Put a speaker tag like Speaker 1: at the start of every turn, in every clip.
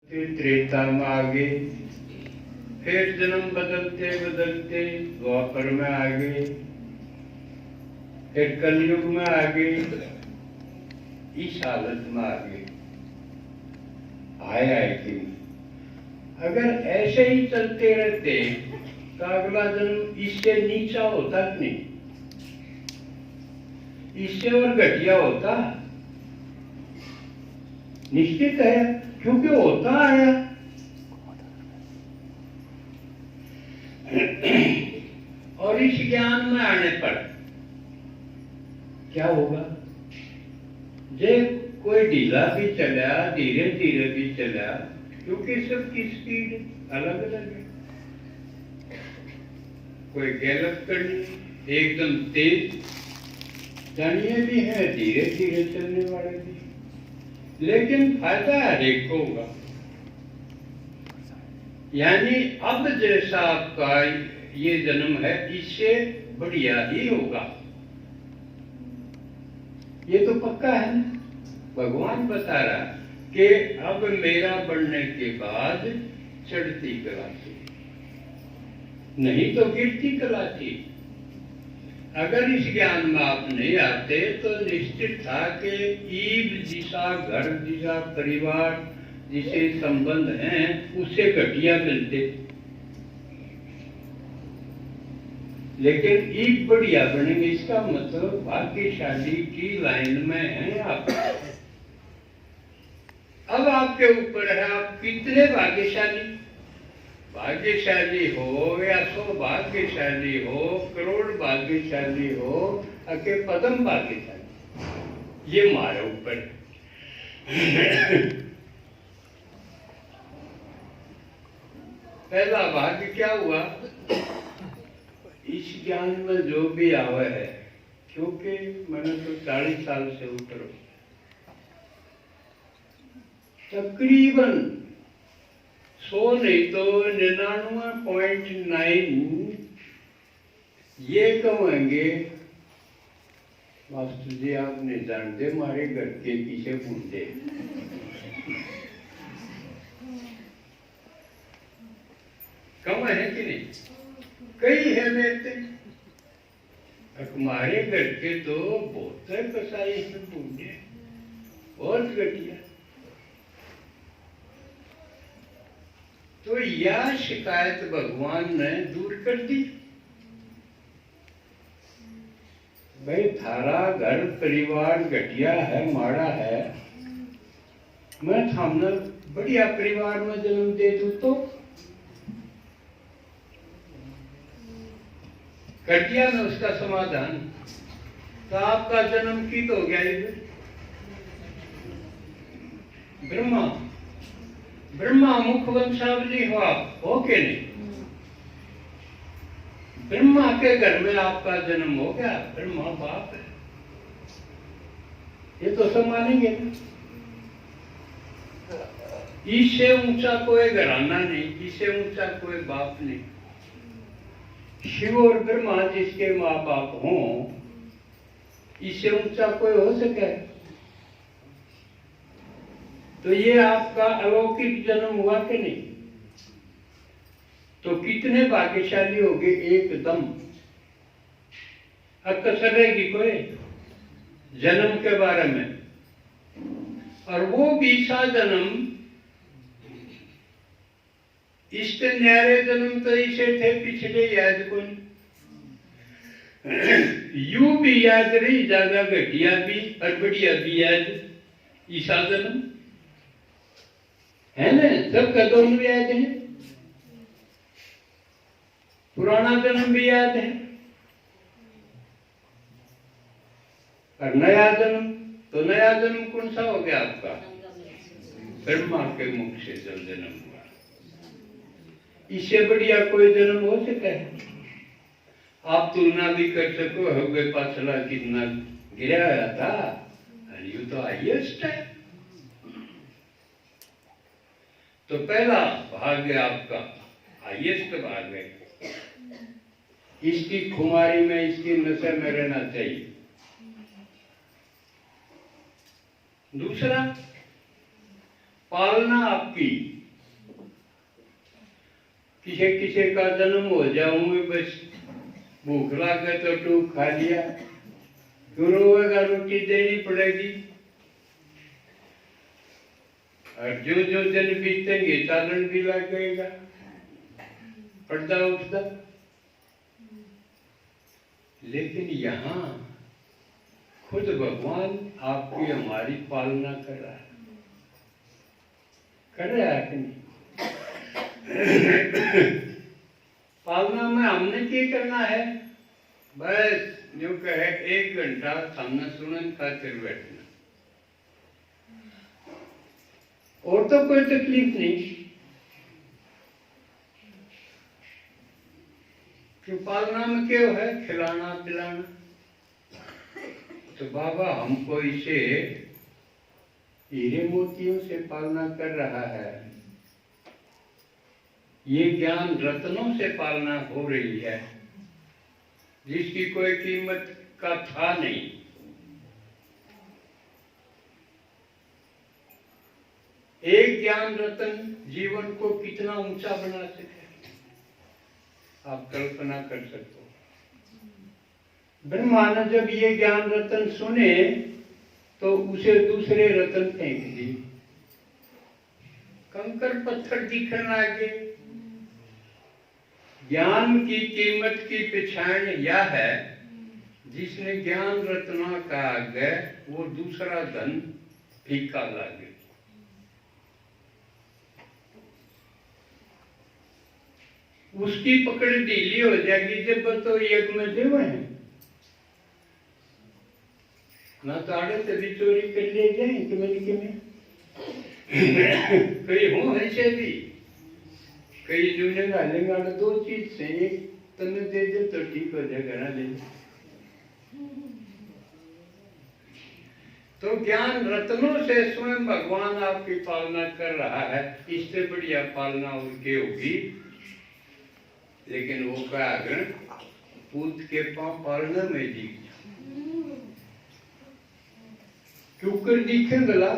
Speaker 1: फिर त्रेता में आ गए, फिर जन्म बदलते बदलते द्वापर में आ गए, फिर कलयुग में आ गए, इस हालत में आ गए। आया है कि अगर ऐसे ही चलते रहते तो अगला जन्म इससे नीचा होता कि नहीं, इससे और घटिया होता? निश्चित है, क्योंकि होता आया। और इस ज्ञान में आने पर क्या होगा? जे कोई ढीला भी चला, धीरे धीरे भी चला, क्योंकि सबकी स्पीड अलग अलग है। कोई गैलप करनी एकदम तेज चलने भी है, धीरे धीरे चलने वाले भी, लेकिन फायदा हर एक को होगा। यानी अब जैसा आपका ये जन्म है, इससे बढ़िया ही होगा, ये तो पक्का है ना। भगवान बता रहा कि अब मेरा बढ़ने के बाद चढ़ती कला थी, नहीं तो गिरती कला थी। अगर इस ज्ञान में आप नहीं आते तो निश्चित था कि ईब जिसा घर जिसा परिवार जिसे संबंध हैं उससे घटिया मिलते, लेकिन ईब बढ़िया बनेंगे, इसका मतलब भाग्यशाली की लाइन में हैं आप। अब आपके ऊपर है, आप कितने भाग्यशाली, भाग्यशाली हो या सौभाग्यशाली हो, करोड़ भाग्यशाली हो, अके पदम भाग्यशाली, ये हमारे ऊपर पहला भाग्य क्या हुआ? इस ज्ञान में जो भी आवे है, क्योंकि मैंने तो 40 साल से ऊपर तकरीबन 100 नहीं तो 99.9 ये कहेंगे मास्टर जी आप नहीं जानते हमारे घर के पीछे बूंदे। कम है कि नहीं? कई है मेरे, हमारे घर के तो बहुत है कसाई में बूंदे, बहुत घटिया। तो यह शिकायत भगवान ने दूर कर दी। भाई थारा घर परिवार घटिया है, माड़ा है, मैं थामने बढ़िया परिवार में जन्म दे दूं तो घटिया में उसका समाधान, तो आपका जन्म कित हो गया इधर। ब्रह्मा ब्रह्मा मुख वंशावली हो आप, हो के नहीं? ब्रह्मा के घर में आपका जन्म हो गया, ब्रह्मा बाप है, ये तो सब मानेंगे ना। इससे ऊंचा कोई घराना नहीं, इससे ऊंचा कोई बाप नहीं। शिव और ब्रह्मा जिसके माँ बाप हों, इससे ऊंचा कोई हो सके? तो ये आपका अलौकिक जन्म हुआ कि नहीं? तो कितने भाग्यशाली हो गए एकदम। अब कसर रहेगी कोई जन्म के बारे में? और वो 20 जन्म, इससे न्यारे जन्म तो इसे थे पिछले याद को नहीं। यू भी याद रही, ज्यादा घटिया भी और बढ़िया भी याद। ईसा जन्म है ना, सबका दोनों याद है, पुराना जन्म भी याद है, और नया जन्म, तो नया जन्म कौन सा हो गया आपका? ब्रह्मा के मुख से जब जन्म हुआ, इससे बढ़िया कोई जन्म हो सकता है? आप तुलना भी कर सको, हो गए पाछला कितना गिराया था, यू तो हाईएस्ट है। तो पहला भाग्य आपका हाईएस्ट भाग है, इसकी खुमारी में, इसकी नशे में रहना चाहिए। दूसरा, पालना आपकी किसी किसी का जन्म हो जाऊं बस भूख लागे तो टूक खा लिया, क्यों रोएगा, रोटी देनी पड़ेगी। और जो जो दिन बीतेंगे चालन भी लगेगा, पड़ता उठता। लेकिन यहाँ खुद भगवान आपकी हमारी पालना कर रहा है, कर रहा है कि नहीं? पालना में हमने क्या करना है? बस जो कहे 1 घंटा सामने सुनन खातिर बैठना, और तो कोई तकलीफ नहीं। क्यों पालना में क्यों है? खिलाना पिलाना। तो बाबा हमको इसे हीरे मोतियों से पालना कर रहा है, ये ज्ञान रत्नों से पालना हो रही है, जिसकी कोई कीमत का था नहीं। एक ज्ञान रत्न जीवन को कितना ऊंचा बना सके, आप कल्पना कर सकते हो। ब्रह्मा ने जब ये ज्ञान रत्न सुने तो उसे दूसरे रत्न फेंक दिए, कंकर पत्थर दिखने लगे। ज्ञान की कीमत की पहचान यह है, जिसने ज्ञान रत्न का आगे वो दूसरा धन फीका लागे। उसकी पकड़ ढीली हो जाएगी जब तो एक में देव है ना, तो आड़े तभी चोरी कर ले जाए कि में कई हो ऐसे भी कई जूने गालेंगे। आड़े 2 चीज से, एक तने दे दे तो ठीक हो जाएगा ना, ले। तो ज्ञान रत्नों से स्वयं भगवान आपकी पालना कर रहा है, इससे बढ़िया पालना उनकी होगी। लेकिन वो का अगर पूत के पांव पालना में दिख क्यों कर दिखे गला?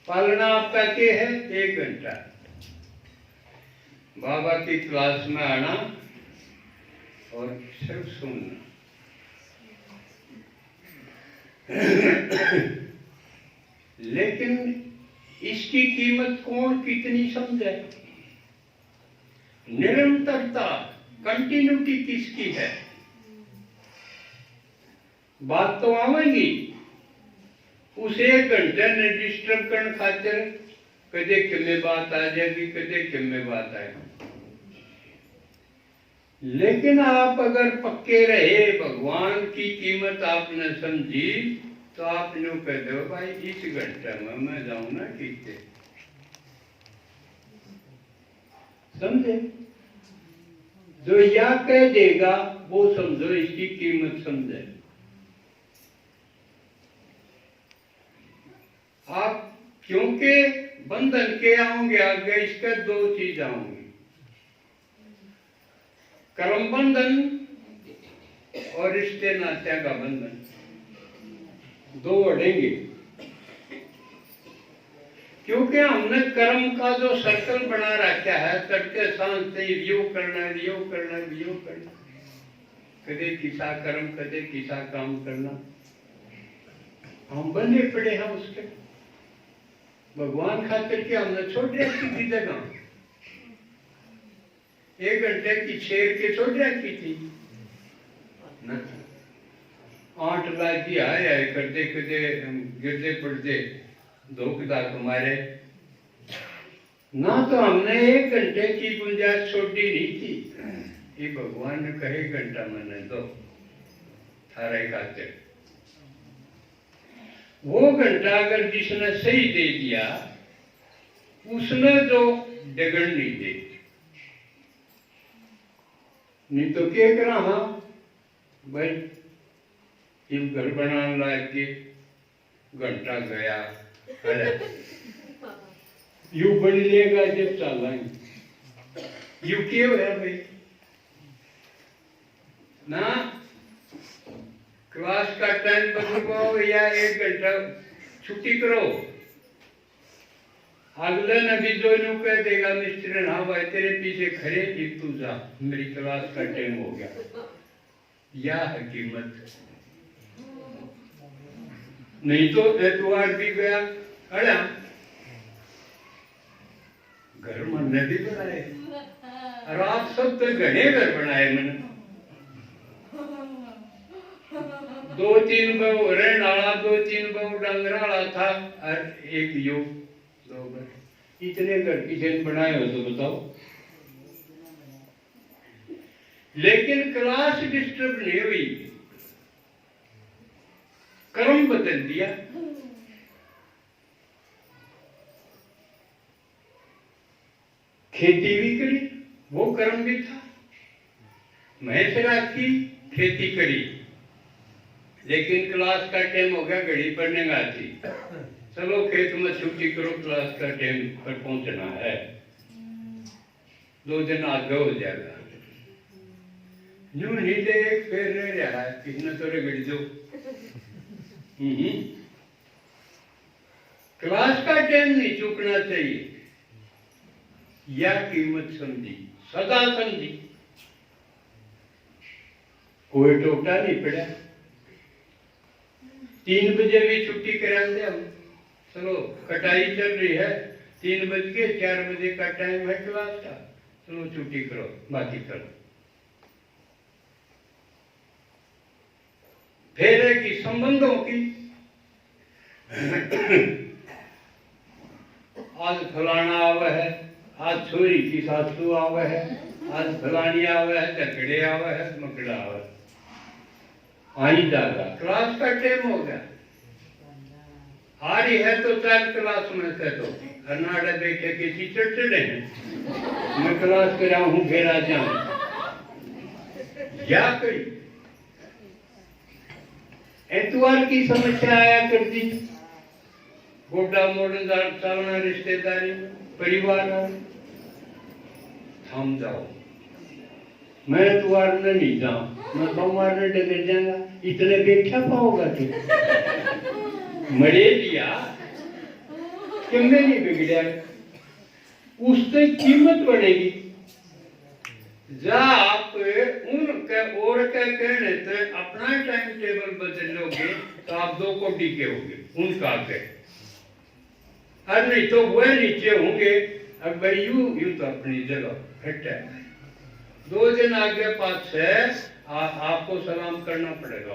Speaker 1: पालना आपका क्या है? 1 घंटा बाबा की क्लास में आना और सिर्फ सुनना। लेकिन इसकी कीमत कौन कितनी समझे? निरंतरता, कंटिन्यूटी किसकी है? बात तो आवेगी उस 1 घंटे ने डिस्टर्ब करने खातिर, कदे किम्मे बात आ जाएगी, कदे किम्मे बात आएगी। लेकिन आप अगर पक्के रहे, भगवान की कीमत आपने समझी, तो आपने कह दो भाई इस घंटे में मैं जाऊं ना, ठीक है, समझे? जो या कह देगा वो समझो इसकी कीमत समझे। आप क्योंकि बंधन के आओगे आगे, इसका 2 चीज आऊंगी, कर्म बंधन और रिश्ते नात्या का बंधन, 2 अड़ेंगे। क्योंकि हमने कर्म का जो सर्कल बना रखा है, तड़के सांझ से यो करना, यो करना, यो करना, कदे किसा कर्म, कदे किसा काम करना, हम बंधे पड़े हैं उसके। भगवान खातिर के हमने छोड़ रखी थी जगह, 1 घंटे की शेर के छोड़ रखी थी ना, 8 लाख की आए करते करते गिरते पड़ते धोखदा तुम्हारे ना, तो हमने 1 घंटे की गुंजाइश छोड़ी नहीं थी। ये भगवान ने कहे घंटा मैंने दो थारे खातिर। वो घंटा अगर जिसने सही दे दिया, उसने जो डगड़ नहीं दे, नहीं तो क्या करा? हाँ भाई ये घर बनाने लायक के घंटा गया, यू बन लेगा जब चला यू क्यों है भाई ना? क्लास का टाइम बदलो या 1 घंटा छुट्टी करो, अगले ने भी जो यूं कह देगा मिस्त्री, हाँ भाई तेरे पीछे खड़े थी, तू जा, मेरी क्लास का टाइम हो गया। या हकीमत नहीं तो एतवार भी गया। अरे घर मन भी बनाए, और आप सब तो घने घर बनाए मैंने। 2-3 बहु रहने वाला, 2-3 बहु डंगरा वाला था, और एक यो 2 घर। इतने घर किसी ने बनाए हो तो बताओ। लेकिन क्लास डिस्टर्ब नहीं हुई, कर्म बदल दिया। खेती भी करी, वो कर्म भी था। भैंस रखी, खेती करी, लेकिन क्लास का टाइम हो गया, घड़ी पढ़ने का थी। चलो खेत में छुट्टी करो, क्लास का टाइम पर पहुंचना है, 2 दिन आगे हो जाएगा। यूं नहीं देख फिर रहा है, किसने तो घड़ी दो। क्लास का टाइम नहीं चूकना चाहिए, यह कीमत समझी, सदा समझी। कोई टोटा नहीं पड़ा। 3 बजे भी छुट्टी करा दे हम, चलो कटाई चल रही है, 3 बज के 4 बजे का टाइम है क्लास का, चलो छुट्टी करो, बाकी करो। फिर है कि संबंधों की, आज फलाना आवा है, आज छोरी की सासू आवा है, आज फलानी आवा है, तकड़े आवा है, मकड़ा आवा है। आई जाएगा, क्लास का टाइम हो गया। आ रही है तो 4 क्लास में से तो कर्नाटक देखे कि टीचर चढ़े हैं, मैं क्लास कर रहा हूँ, फिर आ जाऊं क्या करी। एतवार की समस्या आया करती, गोटा मोड़न चलना, रिश्तेदारी, परिवार, थम जाओ, मैं एतवार में नहीं जाऊं, मैं सोमवार में डगर जाऊंगा, इतने बैठा पाओगा तू। मरे दिया कि मैं नहीं बिगड़ा, उससे कीमत बढ़ेगी। जा आप उनके और के कहने से अपना टाइम टेबल बदलोगे तो आप 2 को टिके होंगे उनका के, और नहीं तो वह नीचे होंगे। अब भाई यूं तो अपनी जगह हटा है, 2 दिन आगे पास है, आपको सलाम करना पड़ेगा।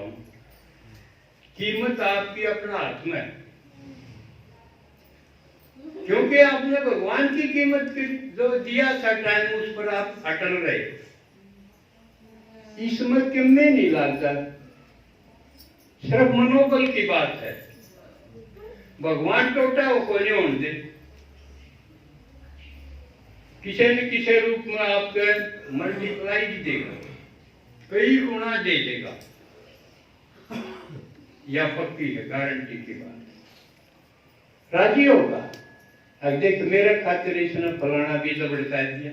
Speaker 1: कीमत आपकी अपना हाथ में है, क्योंकि आपने भगवान की कीमत की जो दिया था टाइम, उस पर आप अटल रहे। इसमें किमने नहीं लगता, सिर्फ मनोबल की बात है। भगवान टोटा वो को नहीं होने दे, किसी न किसी रूप में आपके मल्टीप्लाई भी देगा, कई गुना दे देगा, या पक्की है, गारंटी की बात। राजी होगा। अब देख मेरे खातिर इसने फलाना भी जबरता दिया,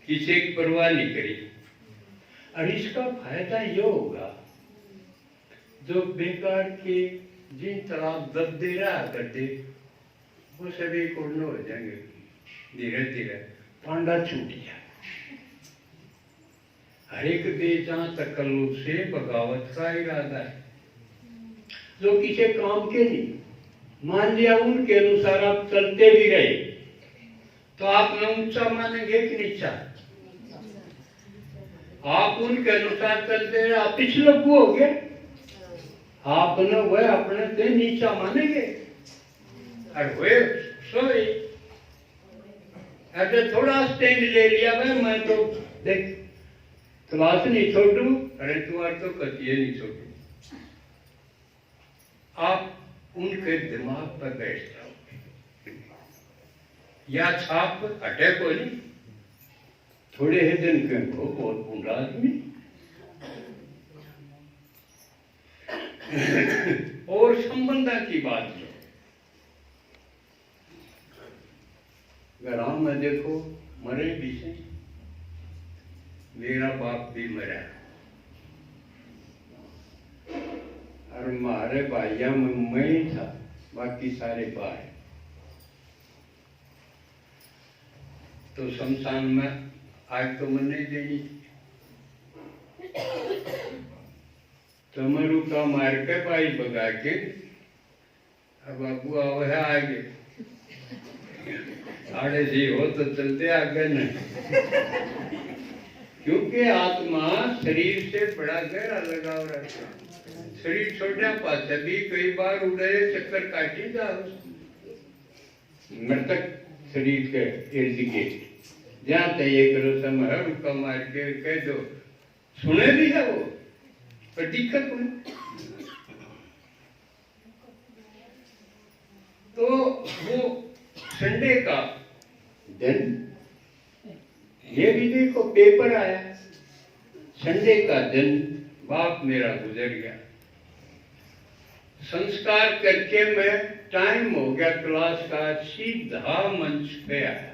Speaker 1: किसी की परवाह नहीं करी, और इसका फायदा ये होगा, जो बेकार के जिन तालाब दबदे रहा करते वो सभी कोड़ने हो जाएंगे, धीरे धीरे पांडा छूट गया। हर एक बेजान तकल्लुफ से बगावत का इरादा है, जो किसी काम के नहीं। मान लिया उनके अनुसार आप चलते भी रहे तो आप न ऊंचा मानेंगे कि नीचा। आप उनके अनुसार चलते रहे, आप पिछले को हो गए, आप न वह अपने से नीचा मानेंगे, और वह सोए अगर थोड़ा स्टैंड ले लिया भाई, मैं तो देख क्लास नहीं छोड़ू, अरे तुम्हारे तो कतिये नहीं छोड़ू। आप उनके दिमाग पर बैठ जाओ, या छाप हटे को नहीं, थोड़े ही दिन के को बहुत बूढ़ा आदमी। और संबंध की बात जो गांव में देखो, मरे भी से, मेरा बाप भी मरा, और हमारे भाइयों में मैं था, बाकी सारे बाहर। तो शमशान में आग तो मन नहीं देनी। तो मरु का मार के पाई भगा के अब बाबू आवे आगे आड़े जी हो तो चलते आगे न, क्योंकि आत्मा शरीर से बड़ा गहरा लगाव रखता है। शरीर छोड़ने पास भी कई बार उड़े चक्कर काटी जा मृतक शरीर के इर्द गिर्द जहाँ तक ये करो समय रुका मार के कह दो सुने भी है वो पर दिक्कत नहीं। तो वो संडे का दिन ये भी देखो पेपर आया संडे का दिन बाप मेरा गुजर गया। संस्कार करके मैं टाइम हो गया क्लास का सीधा मंच पे आया।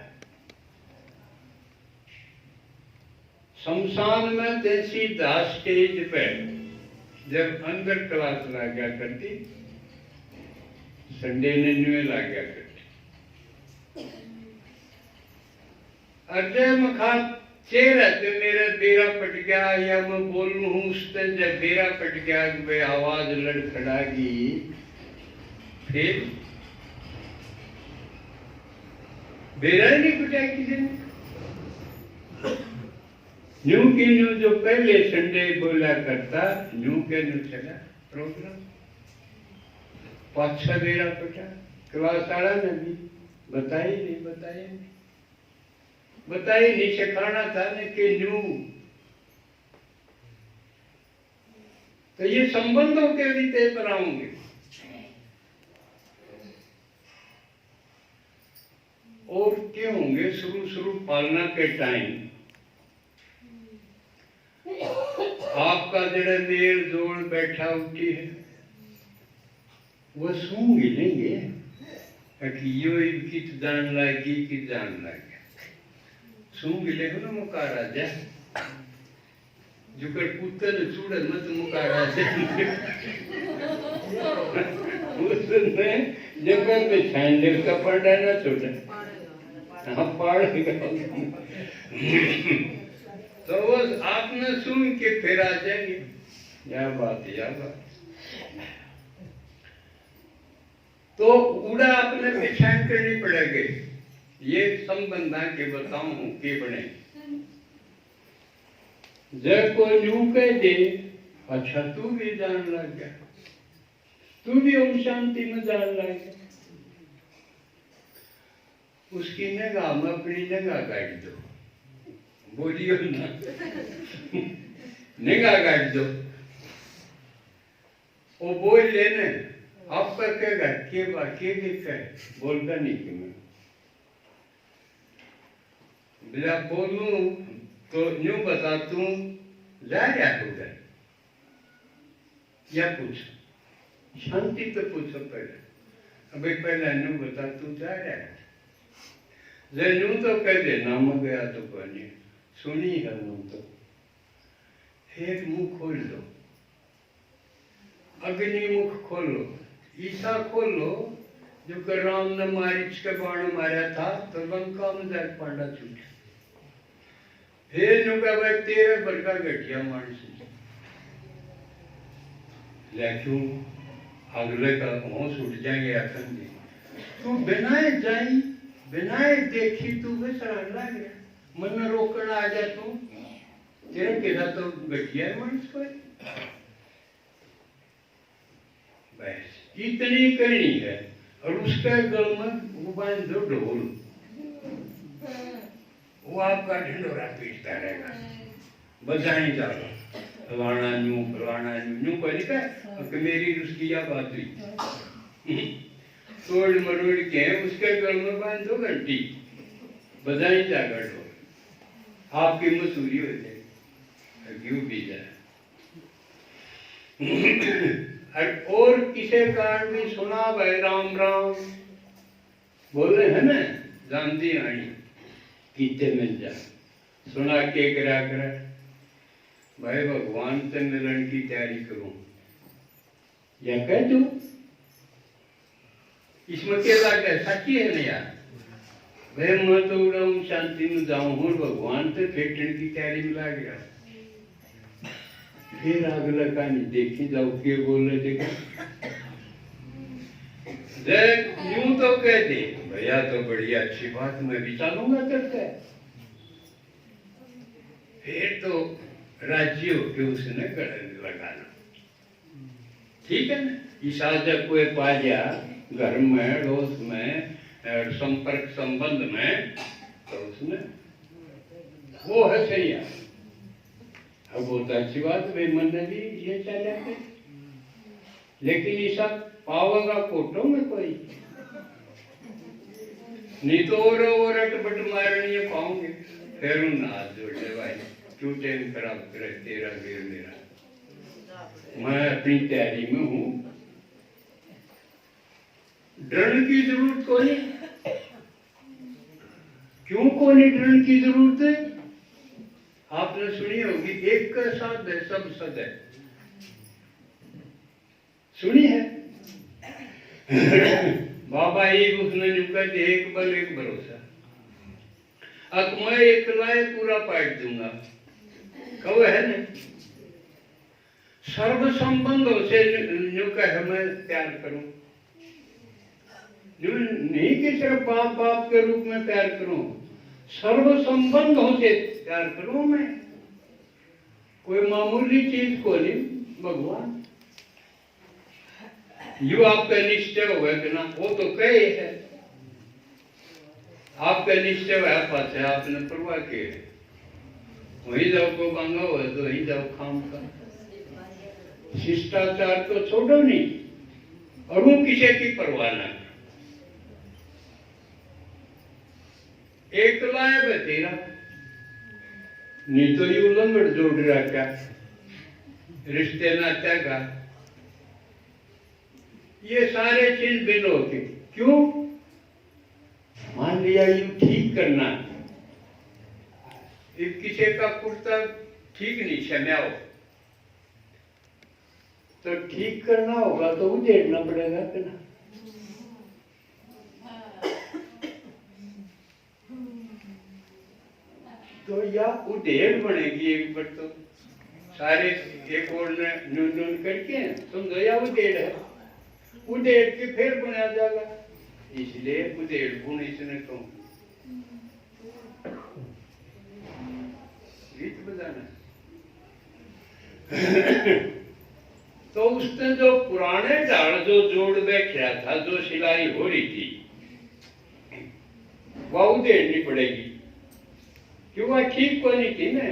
Speaker 1: शमशान में ते सीधा स्टेज पे जब अंदर क्लास लग गया करती संडे ने न्यू लग गया करती अजय मखा चेहरा तो मेरा बेरा पट गया या मैं बोलूं हूँ उस दिन जब बेरा पट गया वे आवाज लड़खड़ागी फिर बेरा ही नहीं पटा किसी ने। न्यू की न्यू जो पहले संडे बोला करता न्यू के न्यू चला प्रोग्राम पाँच छह बेरा पटा क्लास वाला ने भी बताई नहीं सिखाना था ने कि न्यू। तो ये संबंधों के लिए पर आऊंगे और क्या होंगे शुरू पालना के टाइम आपका जड़ा मेल जोड़ बैठा उठी है वो सूंघ लेंगे कि यो कित जान लागी कि जान लागी सूंघ ले ना मुकारा जा जुकर पुतल चूड़न मत मुकारा जा उसने जगह पे सैंडल का पड़ा ना छोटा हाँ पड़ेगा तो वो आपने सुन के फिर आ जाएंगे या बात तो उड़ा अपने पहचान करनी पड़ेगी। ये संबंधा के बताऊं के बने जब कोई यूं कह दे अच्छा तू भी जान लग गया तू भी ओम शांति में जान लग गया उसकी निगाह में अपनी निगाह काट दो बोलियो ना निगाह काट दो वो बोल लेने आपका कहेगा के बाकी बोलता नहीं कि मैं बिना बोलूं तो यूं बता तू जा रहा होगा या पूछ शांति तो पूछो पहले अभी पहले यूं बता तू जा रहा है यूं तो कह दे नाम गया तो कोई नहीं सुनी है यूं तो फिर मुंह खोल लो अग्नि मुख खोलो ईसा खोलो जो कर राम ने मारिच के बाण मारा था तो लंका में जाके पांडा छूटा फिर नुका भाई तेरे बड़का घटिया मानस लेकिन अगले का होश उठ जाएंगे आखन जी तू बिनाए जाई बिनाए देखी तू बेसरा लग गया मन में रोकना आ जा तू तेरे केदा तो घटिया मानस को बस इतनी करनी है और उसके गल में वो बांध दो ढोल वो आपका ढिंडोरा पीटता रहेगा बजाई जाओ फलाना न्यू कोई नहीं कहा कि मेरी उसकी या बात हुई तोड़ मरोड़ के उसके गल में बांध दो घंटी बजाई जाएगा ढोल आपकी मसूरी हो जाएगी क्यों भी जाए और किसे कारण भी सुना भाई राम राम बोले है ना जानती आनी कीते मिल जा सुना के करा कर भाई भगवान से मिलन की तैयारी करूं या कह दू इसमें क्या लग है सच्ची है ना यार भाई मैं तो उड़ाऊं शांति में जाऊं हूँ भगवान से फेंकने की तैयारी में लग गया। फिर अगला कहानी देखी जाओ के बोल रहे थे यूं तो कहते भैया तो बड़ी अच्छी बात मैं भी चलूंगा करते। फिर तो राज्य होके उसने गले लगाना ठीक है ना। ईसा जब कोई पा गया घर में रोज में संपर्क संबंध में तो उसमें वो है सही है। अब बहुत अच्छी बात वे मन ने भी ये चले थे लेकिन ईसा पावेगा कोटों में कोई नहीं तो और अटपट मारनी पाऊंगे। फिर उन हाथ जोड़े भाई टूटे खराब करे तेरा वीर मेरा मैं अपनी तैयारी में हूँ। डरने की जरूरत को नहीं। क्यों को नहीं डरने की जरूरत है? आपने सुनी होगी एक का साथ है सब सद है सुनी है बाबा एक उसने नुका थे एक बल एक भरोसा अब मैं एक लाए पूरा पाट दूंगा कहो है ना। सर्व संबंधों से नुका है मैं प्यार करूं नहीं कि सिर्फ बाप बाप के रूप में प्यार करूं सर्व संबंधों से प्यार करूं मैं कोई मामूली चीज को नहीं भगवान यू आपका निश्चय होगा कि ना वो तो कहे है आपका निश्चय है पास है आपने परवाह के वहीं जाओ को मांगा हो तो वहीं जाओ खाम का शिष्टाचार तो छोड़ो नहीं और वो किसी की परवाह ना एक लायब है तेरा नहीं तो यू लंगड़ जोड़ रहा क्या रिश्ते नाता का ये सारे चीज बिन होते क्यों मान लिया यू ठीक करना एक किसी का कुर्ता ठीक नहीं क्षम्याओ तो ठीक करना होगा तो उधेड़ना पड़ेगा कि ना। तो या उधेड़ बनेगी एक बार तो सारे एक और नून नून करके समझो या उधेड़ है उधेड़ के फिर बनाया जाएगा इसलिए उधेड़ गुण इसने तो गीत बजाना तो उसने जो पुराने झाड़ जो जोड़ बैठा था जो सिलाई हो रही थी वह उधेड़नी पड़ेगी क्यों वह ठीक को नहीं थी ना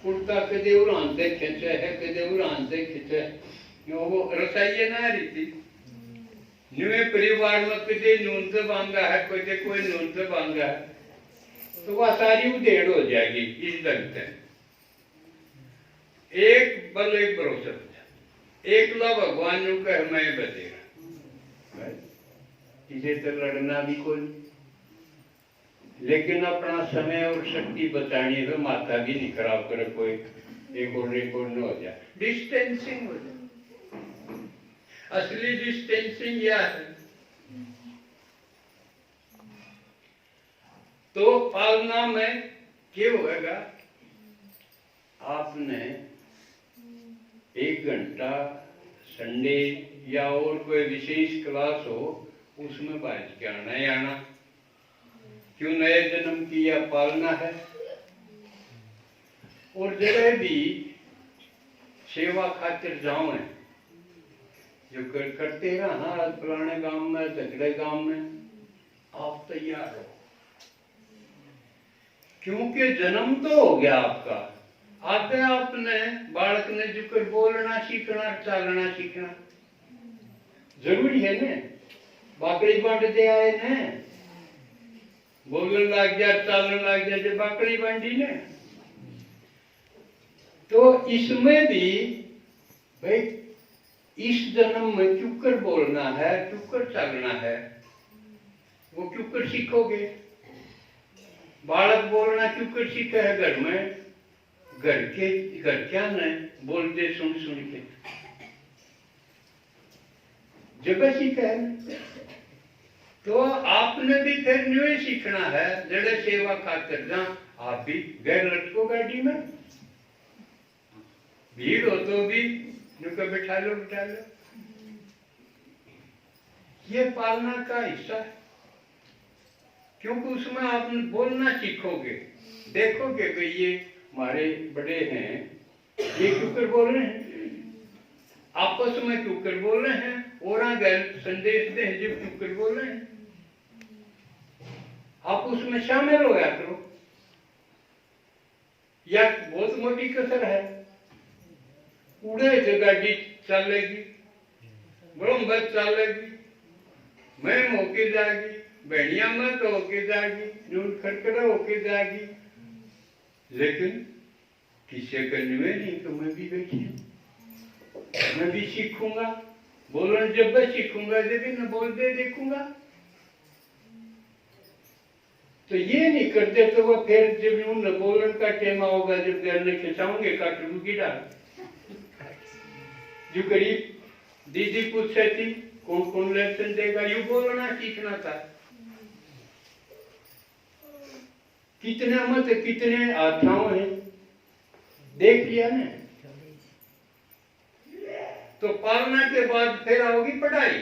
Speaker 1: कुर्ता कदे उड़ान से खींचे है कदे उड़ान से खींचे वो रसाई ना रही थी न्यूए परिवार में कदे नून से बांधा है कदे कोई नून से बांधा है तो वह सारी उधेड़ हो जाएगी इस ढंग से एक बल एक भरोसा एक ला भगवान नु कह मैं बचेगा इसे तो लड़ना भी कोई लेकिन अपना समय और शक्ति बचानी है माथा भी नहीं खराब करे कोई एक और न हो जाए डिस्टेंसिंग हो जाए। असली डिस्टेंसिंग क्या है तो पालना में क्या होगा आपने 1 घंटा संडे या और कोई विशेष क्लास हो उसमें बाज के आना ही आना क्यों नए जन्म की यह पालना है। और जगह भी सेवा खातिर जाओ है जो करते रहा आज पुराने गांव में झगड़े गांव में आप तैयार हो क्योंकि जन्म तो हो गया आपका आते आपने बालक ने जुकर बोलना सीखना चलना सीखना जरूरी है ना बाकड़ी बांट दे आए ने बोलने लग जा चलने लग जा जब बाकड़ी बांटी ने तो इसमें भी भाई इस जन्म में क्यों कर बोलना है क्यों कर चलना है वो क्यों कर सीखोगे। बालक बोलना क्यों कर सीखे है घर में घर क्या न बोलते सुन सुन के जगह सीखा है तो आपने भी फिर न्यू सीखना है जड़े सेवा खातर जा आप भी गैर लटको गाड़ी में भीड़ हो तो भी नुका बिठा लो। ये पालना का हिस्सा है, क्योंकि उसमें आप बोलना सीखोगे, देखोगे कि ये हमारे बड़े हैं, ये क्यों कर बोल रहे हैं, आपस में क्यों कर बोल रहे हैं, और गैर संदेश दे जो क्यों कर बोल रहे हैं, आप उसमें शामिल हो या करो। या बहुत मोटी कसर है, उड़े जो गाड़ी चलेगी, बरम्बर चलेगी, मैं होके जाएगी, बढ़िया मत होके जाएगी, नून खड़खड़ा होके जाएगी, लेकिन किसी करने नहीं तो मैं भी बैठी, मैं भी सीखूंगा, बोलना जब मैं सीखूंगा जब न बोल दे देखूंगा। तो ये नहीं करते तो वो फिर जब न बोलन का टेमा होगा, जब घर में खिंचाऊंगे काटू की डाल। जो गरीब दीदी पूछ रही थी कौन कौन लेसन देगा, यू बोलना सीखना था। कितने मत कितने आत्माओं हैं देख लिया ना। तो पालना के बाद फिर आओगी पढ़ाई,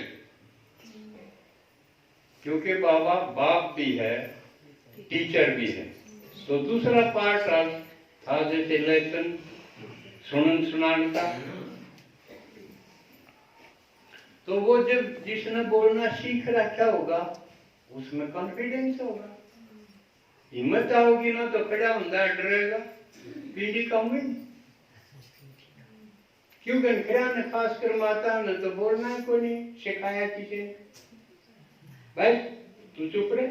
Speaker 1: क्योंकि बाबा बाप भी है टीचर भी है। तो दूसरा पार्ट आज जैसे लेसन सुनन सुनान का, तो वो जब जिसने बोलना सीख रखा होगा उसमें कॉन्फिडेंस होगा, हिम्मत आओगी ना तो खड़ा होगा डरेगा पीढ़ी कम नहीं, क्यों खड़ा न खास कर माता न तो बोलना को नहीं सिखाया किसी ने, भाई तू चुप रहे,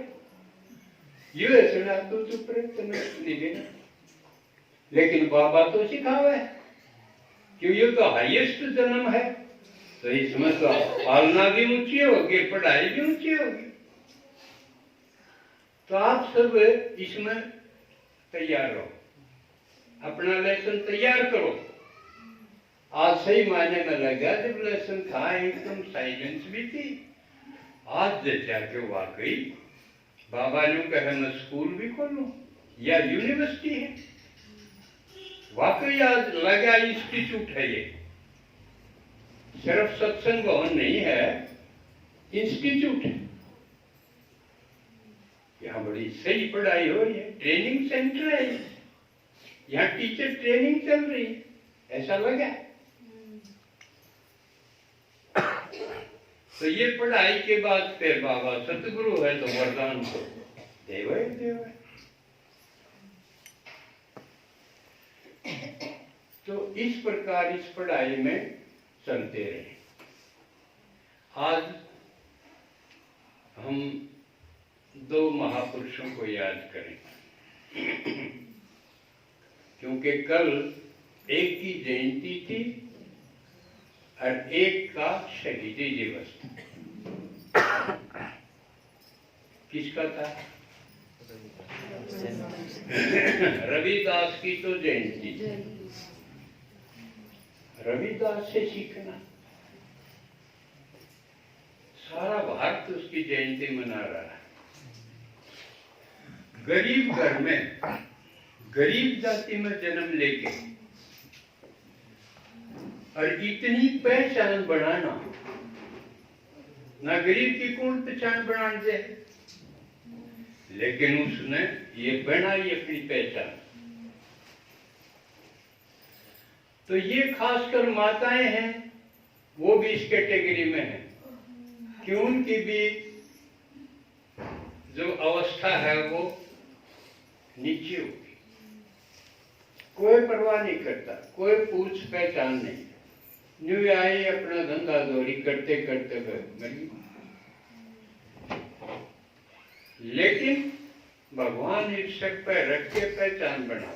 Speaker 1: यू सुना तू चुप रहे तो नहीं देना। लेकिन बाबा तो सिखावे, क्यों ये तो हाईएस्ट जन्म है, तो इसमें तो पालना भी ऊंची होगी, पढ़ाई भी ऊंची होगी। तो आप सब इसमें तैयार रहो, अपना लेसन तैयार करो। आज सही मायने में लगा जब लेसन था एकदम साइलेंस भी थी, आज जाके वाकई बाबा ने कहा मैं स्कूल भी खोलूं या यूनिवर्सिटी है, वाकई आज लगा इंस्टीट्यूट है, ये सिर्फ सत्संग भवन नहीं है, इंस्टीट्यूट है। यहाँ बड़ी सही पढ़ाई हो रही है, ट्रेनिंग सेंटर है, यहाँ टीचर ट्रेनिंग चल रही है, ऐसा लगा। तो ये पढ़ाई के बाद फिर बाबा सतगुरु है तो वरदान तो देव है। तो इस प्रकार इस पढ़ाई में चलते रहे। आज हम दो महापुरुषों को याद करें, क्योंकि कल एक की जयंती थी और एक का शहीदी दिवस था। किसका था? रविदास की तो जयंती, रविदास से सीखना, सारा भारत उसकी जयंती मना रहा है। गरीब घर में गरीब जाति में जन्म लेके और इतनी पहचान बनाना, ना गरीब की कौन पहचान बनाने दे, लेकिन उसने ये बनाई अपनी पहचान। तो ये खासकर माताएं हैं, वो भी इस कैटेगरी में हैं कि उनकी भी जो अवस्था है वो नीचे होगी, कोई परवाह नहीं करता, कोई पूछ पहचान नहीं, न्यू आई अपना धंधा दोरी करते करते मरी। लेकिन भगवान इस सर पे रख के पहचान बना।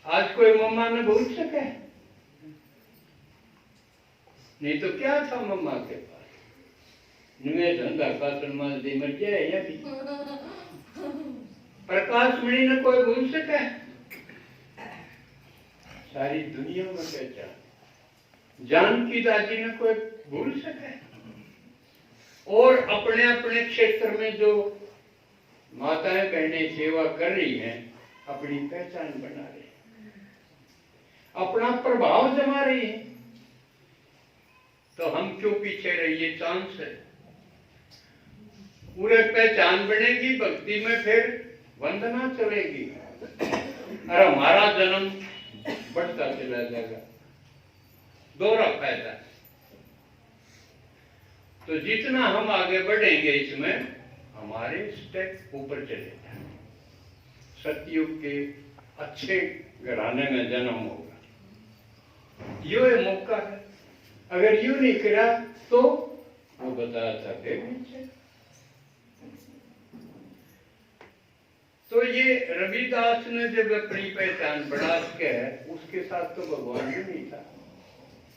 Speaker 1: आज कोई मम्मा ने भूल सके? नहीं तो क्या था मम्मा के पास, नुए धंधा का सन्मान दे मर जाए या भी प्रकाश मणि ने कोई भूल सके? सारी दुनिया में पहचान, जानकी दादी ने कोई भूल सके? और अपने अपने क्षेत्र में जो माताएं बहनें सेवा कर रही हैं, अपनी पहचान बना रही हैं, अपना प्रभाव जमा रही हैं। तो हम क्यों पीछे रहिए? चांस है, पूरे पहचान बनेगी, भक्ति में फिर वंदना चलेगी और हमारा जन्म बढ़ता चला जाएगा। दोहरा फायदा। तो जितना हम आगे बढ़ेंगे इसमें हमारे स्टेप ऊपर चले जाएंगे। सतयुग के अच्छे घराने में जन्म होगा, यो ये मौका है। अगर यूं नहीं करा तो वो बताया था नीचे। तो ये रविदास ने जब अपनी पहचान बढ़ा के है, उसके साथ तो भगवान भी नहीं था,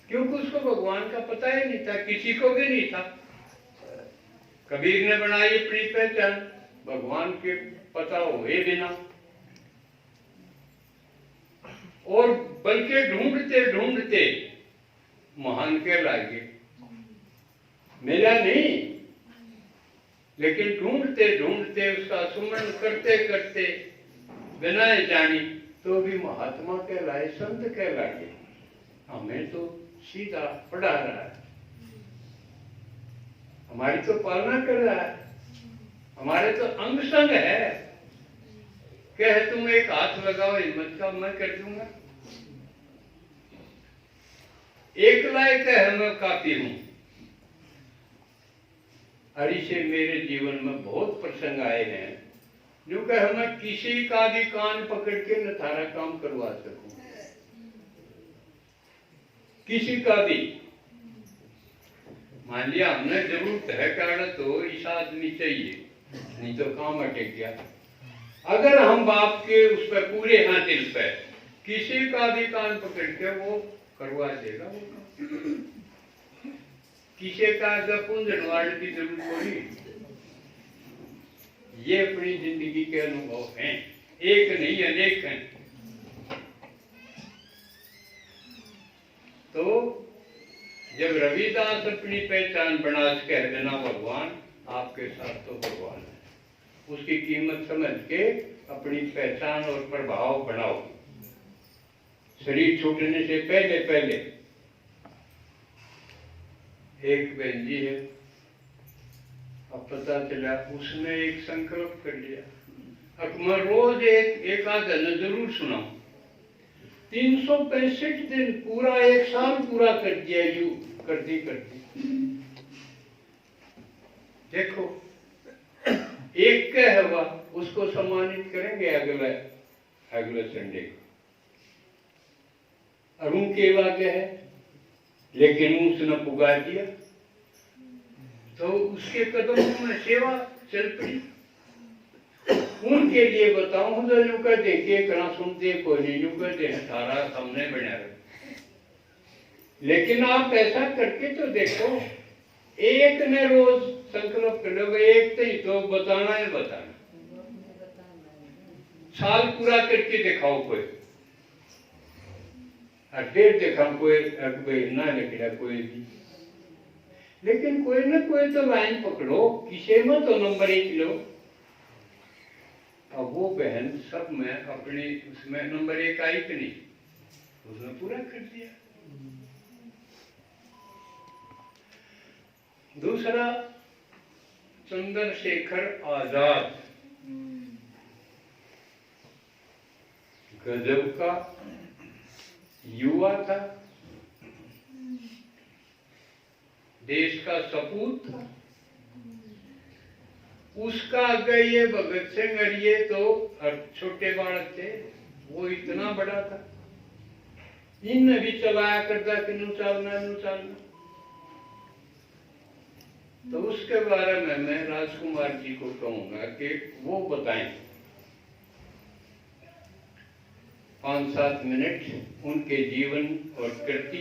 Speaker 1: क्योंकि उसको भगवान का पता ही नहीं था, किसी को भी नहीं था। कबीर ने बनाई अपनी पहचान भगवान के पता हुए बिना, और बल्कि ढूंढते ढूंढते महान कहलाए। मिला नहीं, लेकिन ढूंढते ढूंढते उसका सुमरण करते करते बिना जानी तो भी महात्मा कहलाए, संत कहलाए। हमें तो सीधा पढ़ा रहा है, हमारी तो पालना कर रहा है, हमारे तो अंग संग है। कह तुम एक हाथ लगाओ हिम्मत का, मैं कर दूंगा। एक लायक है, मैं काफी हूं। हरि से मेरे जीवन में बहुत प्रसंग आए हैं जो कह मैं किसी का भी कान पकड़ के न थारा काम करवा सकूं, किसी का भी। मान लिया हमने जरूरत है कारण तो इस आदमी चाहिए, नहीं तो काम अटक गया। अगर हम बाप के उस पर पूरे हैं दिल पे, किसी का भी कान पकड़ के वो करवा देगा वो काम। किसी का पुंजनवाड़ की जरूरत नहीं। ये अपनी जिंदगी के अनुभव हैं, एक नहीं अनेक हैं। तो जब रविदास अपनी पहचान बना के देना भगवान आपके साथ तो भगवान है, उसकी कीमत समझ के अपनी पहचान और प्रभाव बनाओ। शरीर छूटने से पहले पहले एक बहन जी है, अब पता चला उसने एक संकल्प कर लिया, अब मैं रोज एक आधा जरूर सुनाऊं। 365 दिन पूरा एक साल पूरा कर दिया, यू करती करती। देखो एक का हुआ, उसको सम्मानित करेंगे अगले संडे को। अरुण के वाक्य है, लेकिन उसने पुकार दिया तो उसके कदमों में सेवा चल पड़ी। उनके लिए बताऊं तो यूं कर देखिए कहाँ सुनते कोई नहीं, यूं कर दे सारा सामने बना रहे। लेकिन आप ऐसा करके तो देखो, एक ने रोज संकल्प कर लो, एक तो बताना है, बताना साल पूरा करके दिखाओ कोई, फिर देखा कोई ना निकला कोई भी। लेकिन कोई ना कोई तो लाइन पकड़ो, किसी में तो नंबर 1 लो। अब वो बहन सब में अपने उसमें नंबर 1 आई कि नहीं, उसने पूरा कर दिया। दूसरा चंद्रशेखर आजाद, गजब का युवा था, देश का सपूत था। उसका आगे ये भगत सिंह और ये तो छोटे बालक थे, वो इतना बड़ा था। इन भी चलाया करता कि नू चलना नू चलना। तो उसके बारे में मैं राजकुमार जी को कहूंगा कि वो बताएं 5-7 मिनट उनके जीवन और कृति